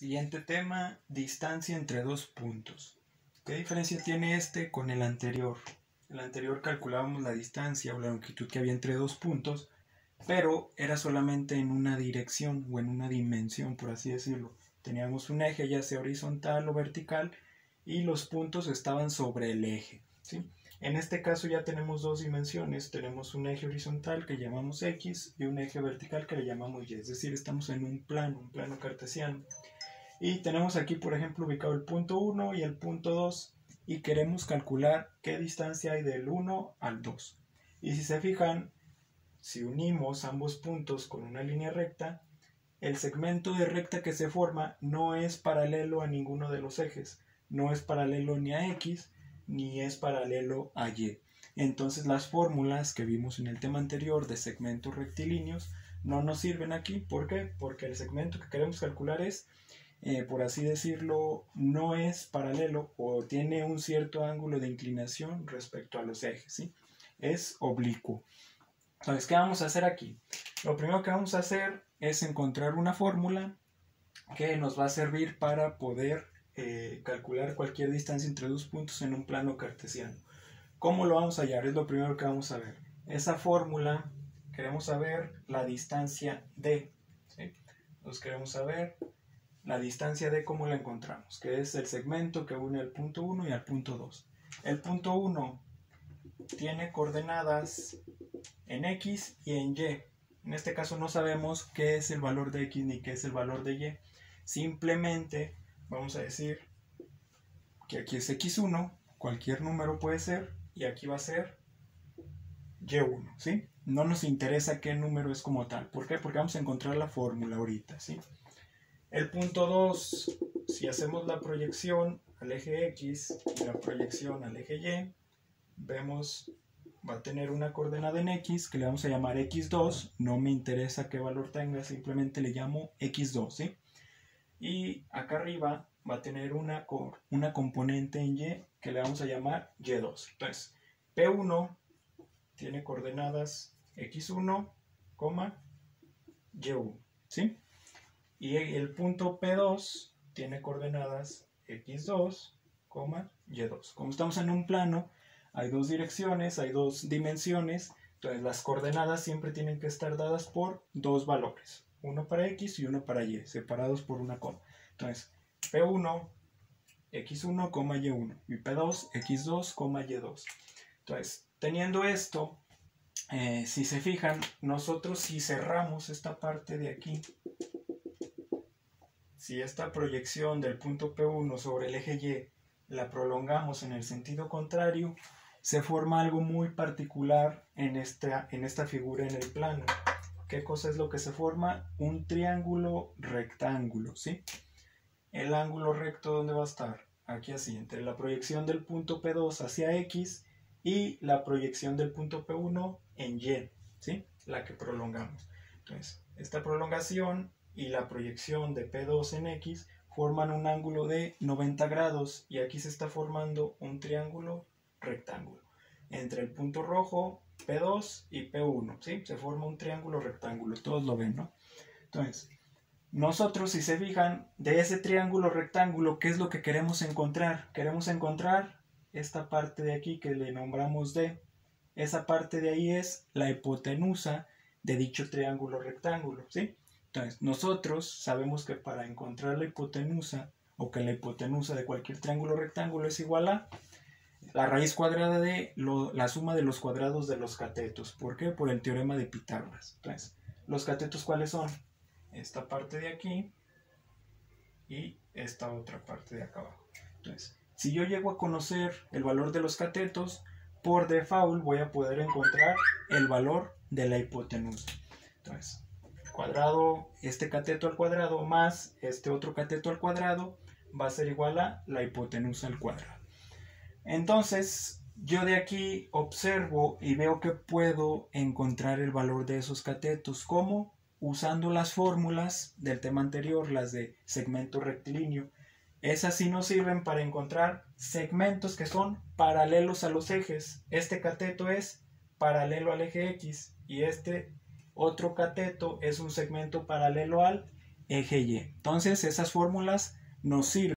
Siguiente tema, distancia entre dos puntos. ¿Qué diferencia tiene este con el anterior? El anterior calculábamos la distancia o la longitud que había entre dos puntos, pero era solamente en una dirección o en una dimensión, por así decirlo. Teníamos un eje ya sea horizontal o vertical y los puntos estaban sobre el eje, ¿sí? En este caso ya tenemos dos dimensiones, tenemos un eje horizontal que llamamos X y un eje vertical que le llamamos Y, es decir, estamos en un plano cartesiano. Y tenemos aquí, por ejemplo, ubicado el punto 1 y el punto 2 y queremos calcular qué distancia hay del 1 al 2. Y si se fijan, si unimos ambos puntos con una línea recta, el segmento de recta que se forma no es paralelo a ninguno de los ejes, no es paralelo ni a X ni es paralelo a Y. Entonces las fórmulas que vimos en el tema anterior de segmentos rectilíneos no nos sirven aquí. ¿Por qué? Porque el segmento que queremos calcular es, por así decirlo, no es paralelo o tiene un cierto ángulo de inclinación respecto a los ejes, ¿sí? Es oblicuo. Entonces, ¿qué vamos a hacer aquí? Lo primero que vamos a hacer es encontrar una fórmula que nos va a servir para poder calcular cualquier distancia entre dos puntos en un plano cartesiano. ¿Cómo lo vamos a hallar? Es lo primero que vamos a ver. Esa fórmula, queremos saber la distancia D, ¿sí? Entonces queremos saber la distancia D, ¿cómo la encontramos? Que es el segmento que une al punto 1 y al punto 2. El punto 1 tiene coordenadas en X y en Y. En este caso no sabemos qué es el valor de X ni qué es el valor de Y. Simplemente vamos a decir que aquí es X1, cualquier número puede ser, y aquí va a ser Y1, ¿sí? No nos interesa qué número es como tal. ¿Por qué? Porque vamos a encontrar la fórmula ahorita, ¿sí? El punto 2, si hacemos la proyección al eje X y la proyección al eje Y, vemos, va a tener una coordenada en X que le vamos a llamar X2, no me interesa qué valor tenga, simplemente le llamo X2, ¿sí? Y acá arriba va a tener una componente en Y que le vamos a llamar Y2. Entonces, P1 tiene coordenadas X1, Y1, ¿sí? Y el punto P2 tiene coordenadas X2, Y2. Como estamos en un plano, hay dos direcciones, hay dos dimensiones, entonces las coordenadas siempre tienen que estar dadas por dos valores, uno para X y uno para Y, separados por una coma. Entonces, P1, X1, Y1 y P2, X2, Y2. Entonces, teniendo esto, si se fijan, nosotros si cerramos esta parte de aquí, si esta proyección del punto P1 sobre el eje Y la prolongamos en el sentido contrario, se forma algo muy particular en esta figura en el plano. ¿Qué cosa es lo que se forma? Un triángulo rectángulo, ¿sí? El ángulo recto, ¿dónde va a estar? Aquí así, entre la proyección del punto P2 hacia X y la proyección del punto P1 en Y, ¿sí? La que prolongamos. Entonces, esta prolongación y la proyección de P2 en X forman un ángulo de 90 grados y aquí se está formando un triángulo rectángulo. Entre el punto rojo, P2 y P1, ¿sí? Se forma un triángulo rectángulo, todos lo ven, ¿no? Entonces, nosotros, si se fijan, de ese triángulo rectángulo, ¿qué es lo que queremos encontrar? Queremos encontrar esta parte de aquí que le nombramos D. Esa parte de ahí es la hipotenusa de dicho triángulo rectángulo, ¿sí? Entonces, nosotros sabemos que para encontrar la hipotenusa, o que la hipotenusa de cualquier triángulo rectángulo es igual a la raíz cuadrada de la suma de los cuadrados de los catetos. ¿Por qué? Por el teorema de Pitágoras. Entonces, ¿los catetos cuáles son? Esta parte de aquí y esta otra parte de acá abajo. Entonces, si yo llego a conocer el valor de los catetos, por default voy a poder encontrar el valor de la hipotenusa. Entonces, cuadrado, este cateto al cuadrado más este otro cateto al cuadrado va a ser igual a la hipotenusa al cuadrado. Entonces, yo de aquí observo y veo que puedo encontrar el valor de esos catetos. ¿Cómo? Usando las fórmulas del tema anterior, las de segmento rectilíneo. Esas sí nos sirven para encontrar segmentos que son paralelos a los ejes. Este cateto es paralelo al eje X y este otro cateto es un segmento paralelo al eje Y. Entonces esas fórmulas nos sirven